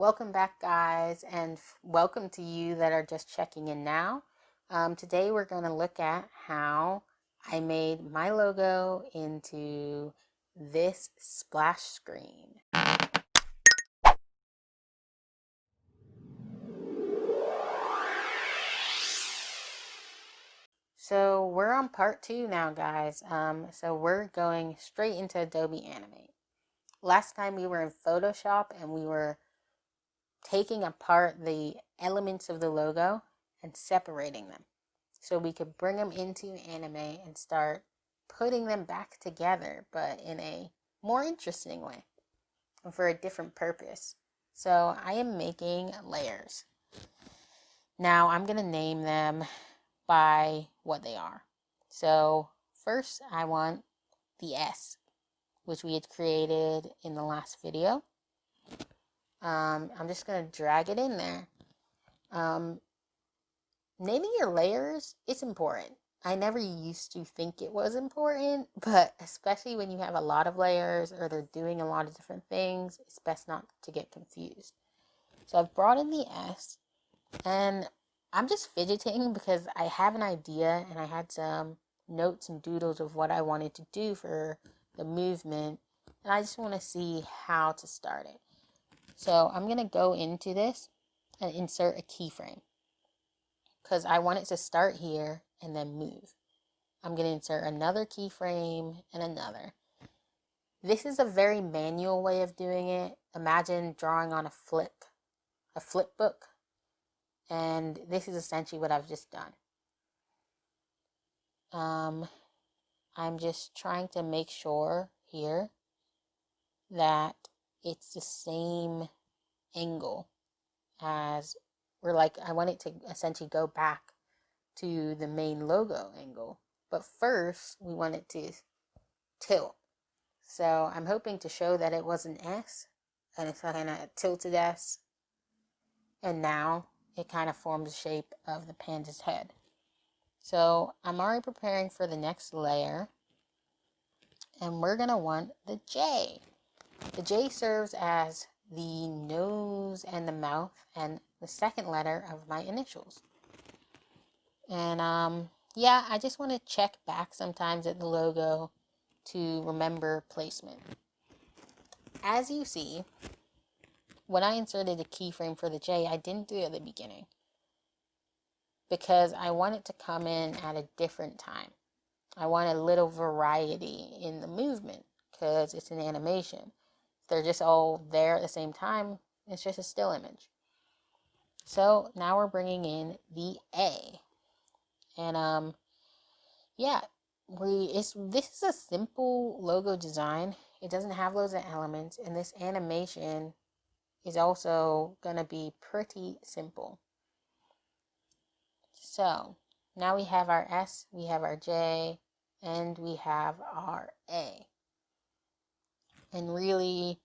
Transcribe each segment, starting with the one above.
Welcome back, guys, and welcome to you that are just checking in now. Today we're going to look at how I made my logo into this splash screen. So we're on part 2 now, guys. So we're going straight into Adobe Animate. Last time we were in Photoshop and we were taking apart the elements of the logo and separating them so we could bring them into Animate and start putting them back together, but in a more interesting way and for a different purpose. So I am making layers. Now I'm going to name them by what they are. So first I want the S, which we had created in the last video. I'm just going to drag it in there. Naming your layers is important. I never used to think it was important, but especially when you have a lot of layers or they're doing a lot of different things, it's best not to get confused. So I've brought in the S, and I'm just fidgeting because I have an idea and I had some notes and doodles of what I wanted to do for the movement, and I just want to see how to start it. So I'm going to go into this and insert a keyframe because I want it to start here and then move. I'm going to insert another keyframe and another. This is a very manual way of doing it. Imagine drawing on a flip book, and this is essentially what I've just done. I'm just trying to make sure here that it's the same angle as I want it to essentially go back to the main logo angle. But first, we want it to tilt. So I'm hoping to show that it was an S, and it's kind of a tilted S. And now it kind of forms the shape of the panda's head. So I'm already preparing for the next layer. And we're going to want the J. The J serves as the nose and the mouth and the second letter of my initials. And yeah, I just want to check back sometimes at the logo to remember placement. As you see, when I inserted a keyframe for the J, I didn't do it at the beginning because I want it to come in at a different time. I want a little variety in the movement because it's an animation. If they're just all there at the same time, it's just a still image. So now we're bringing in the A. And yeah, this is a simple logo design. It doesn't have loads of elements, and this animation is also gonna be pretty simple. So now we have our S, we have our J, and we have our A. And really,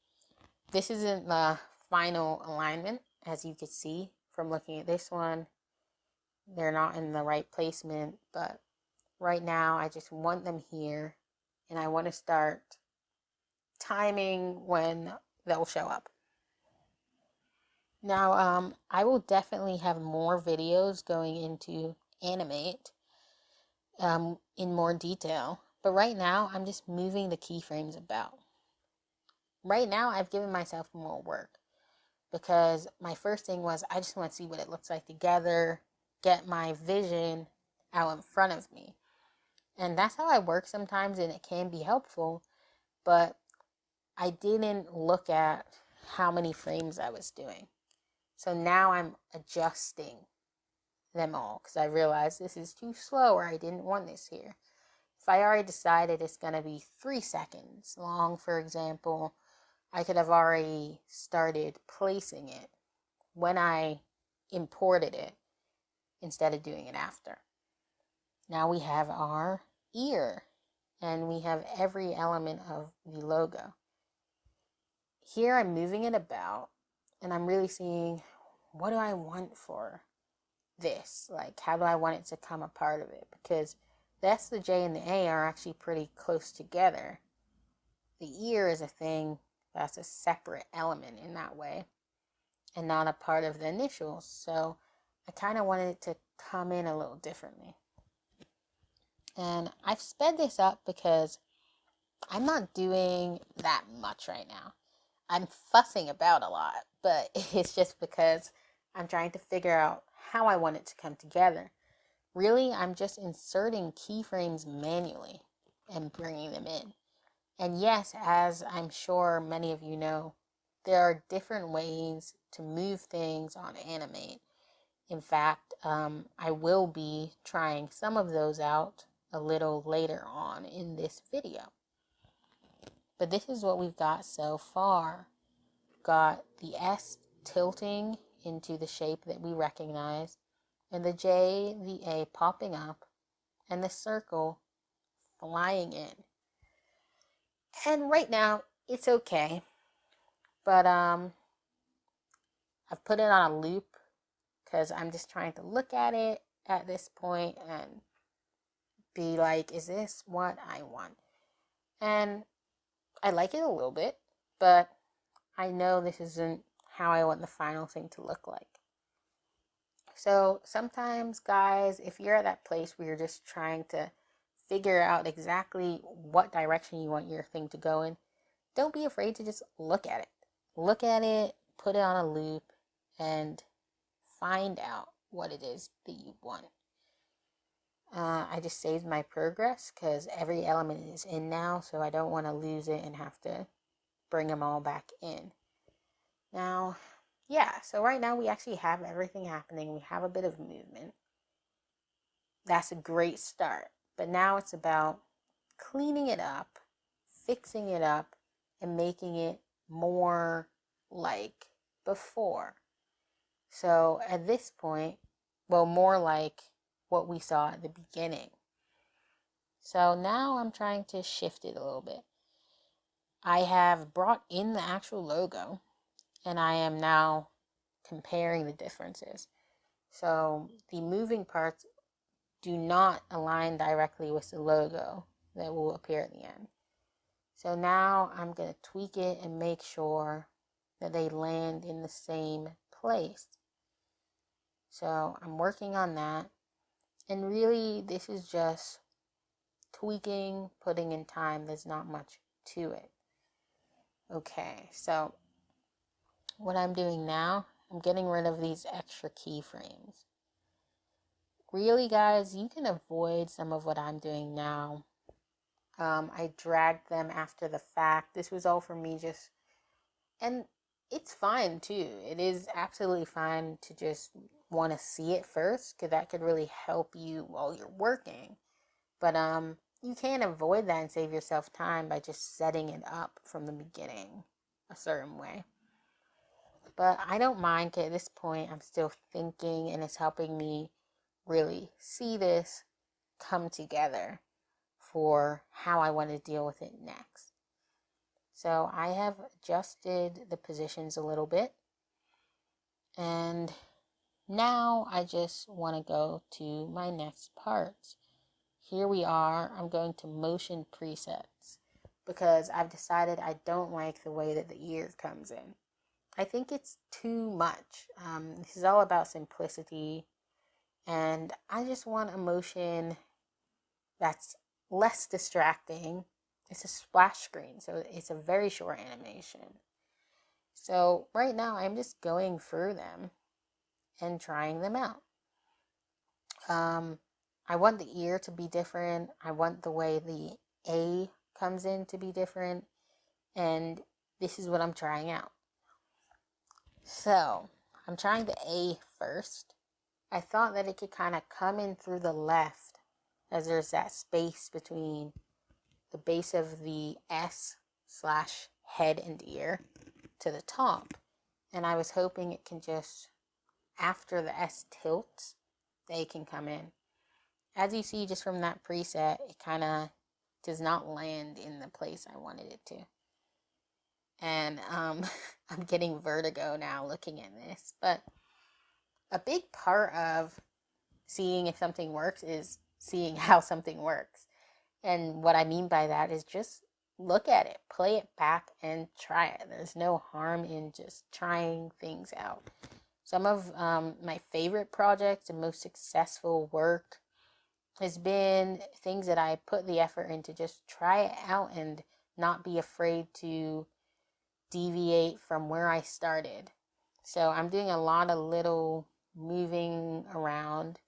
this isn't the final alignment, as you can see from looking at this one. They're not in the right placement, but right now I just want them here, and I want to start timing when they'll show up. Now, I will definitely have more videos going into Animate in more detail, but right now I'm just moving the keyframes about. Right now I've given myself more work because my first thing was I just want to see what it looks like together, get my vision out in front of me. And that's how I work sometimes, and it can be helpful, but I didn't look at how many frames I was doing. So now I'm adjusting them all because I realized this is too slow, or I didn't want this here. If I already decided it's going to be 3 seconds long, for example, I could have already started placing it when I imported it instead of doing it after. Now we have our ear, and we have every element of the logo. Here I'm moving it about, and I'm really seeing, what do I want for this? Like, how do I want it to come a part of it? Because the S, the J, and the A are actually pretty close together. The ear is a thing that's a separate element in that way. and not a part of the initials. So I kind of wanted it to come in a little differently. And I've sped this up because I'm not doing that much right now. I'm fussing about a lot, but it's just because I'm trying to figure out how I want it to come together. Really, I'm just inserting keyframes manually and bringing them in. And yes, as I'm sure many of you know, there are different ways to move things on Animate. In fact, I will be trying some of those out a little later on in this video. But this is what we've got so far. Got the S tilting into the shape that we recognize, and the J, the A popping up, and the circle flying in. And right now, it's okay. But I've put it on a loop because I'm just trying to look at it at this point and be like, is this what I want? And I like it a little bit, but I know this isn't how I want the final thing to look like. So sometimes, guys, if you're at that place where you're just trying to figure out exactly what direction you want your thing to go in, don't be afraid to just look at it. Look at it, put it on a loop, and find out what it is that you want. I just saved my progress because every element is in now, so I don't want to lose it and have to bring them all back in. Now, yeah, so right now we actually have everything happening. We have a bit of movement. That's a great start. But now it's about cleaning it up, fixing it up, and making it more like before. So at this point, well, more like what we saw at the beginning. So now I'm trying to shift it a little bit. I have brought in the actual logo, and I am now comparing the differences. So the moving parts do not align directly with the logo that will appear at the end. So now I'm going to tweak it and make sure that they land in the same place. So I'm working on that. And really, this is just tweaking, putting in time. There's not much to it. Okay, so what I'm doing now, I'm getting rid of these extra keyframes. Really, guys, you can avoid some of what I'm doing now. I dragged them after the fact. This was all for me just, and it's fine too. It is absolutely fine to just want to see it first, because that could really help you while you're working. But you can avoid that and save yourself time by just setting it up from the beginning a certain way. But I don't mind, because at this point I'm still thinking, and it's helping me really see this come together for how I want to deal with it next. So I have adjusted the positions a little bit, and now I just want to go to my next parts. Here we are. I'm going to motion presets because I've decided I don't like the way that the ear comes in. I think it's too much. This is all about simplicity, and I just want a motion that's less distracting. It's a splash screen, so it's a very short animation. So right now I'm just going through them and trying them out. I want the ear to be different. I want the way the A comes in to be different. And this is what I'm trying out. So I'm trying the A first. I thought that it could kind of come in through the left, as there's that space between the base of the S/head and ear to the top. And I was hoping it can just, after the S tilts, they can come in. As you see just from that preset, it kind of does not land in the place I wanted it to. And I'm getting vertigo now looking at this. But a big part of seeing if something works is seeing how something works. And what I mean by that is just look at it, play it back, and try it. There's no harm in just trying things out. Some of my favorite projects and most successful work has been things that I put the effort into just try it out and not be afraid to deviate from where I started. So I'm doing a lot of little moving around,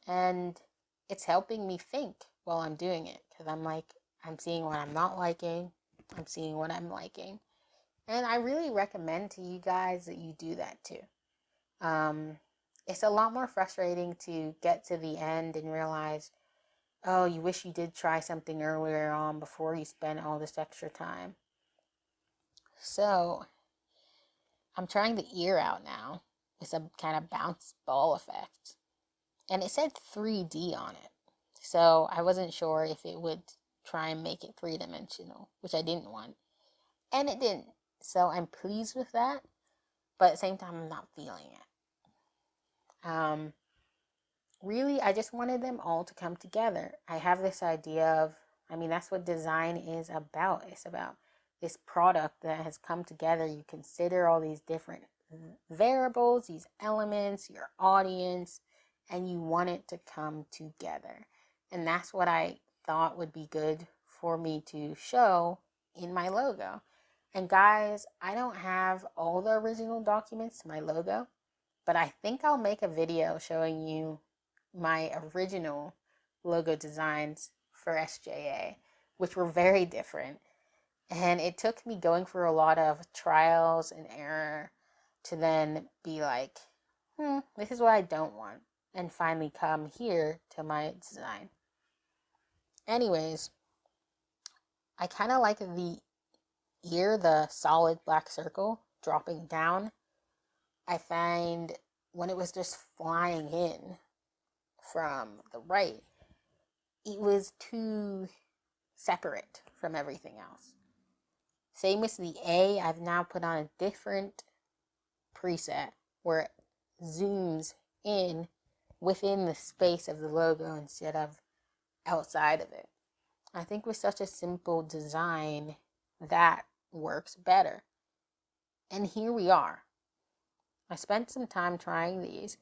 and it's helping me think while I'm doing it, because I'm seeing what I'm not liking, I'm seeing what I'm liking. And I really recommend to you guys that you do that too. It's a lot more frustrating to get to the end and realize, oh, you wish you did try something earlier on before you spent all this extra time. So I'm trying the ear out now. It's a kind of bounce ball effect. And it said 3D on it. So I wasn't sure if it would try and make it three-dimensional, which I didn't want. And it didn't. So I'm pleased with that. But at the same time, I'm not feeling it. Really, I just wanted them all to come together. I have this idea of, that's what design is about. It's about this product that has come together. You consider all these different variables, these elements, your audience, and you want it to come together. And that's what I thought would be good for me to show in my logo. And guys, I don't have all the original documents to my logo, but I think I'll make a video showing you my original logo designs for SJA, which were very different. And it took me going through a lot of trials and error to then be like, this is what I don't want, and finally come here to my design. Anyways, I kind of like the ear, the solid black circle dropping down. I find when it was just flying in from the right, it was too separate from everything else. Same with the A, I've now put on a different preset where it zooms in within the space of the logo instead of outside of it. I think with such a simple design, that works better. And here we are. I spent some time trying these,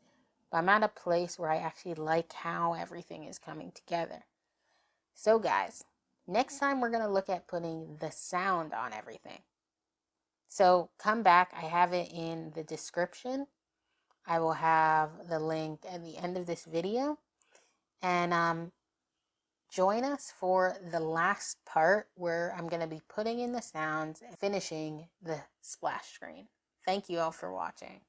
but I'm at a place where I actually like how everything is coming together. So guys, next time we're going to look at putting the sound on everything. So come back, I have it in the description. I will have the link at the end of this video. And join us for the last part where I'm going to be putting in the sounds and finishing the splash screen. Thank you all for watching.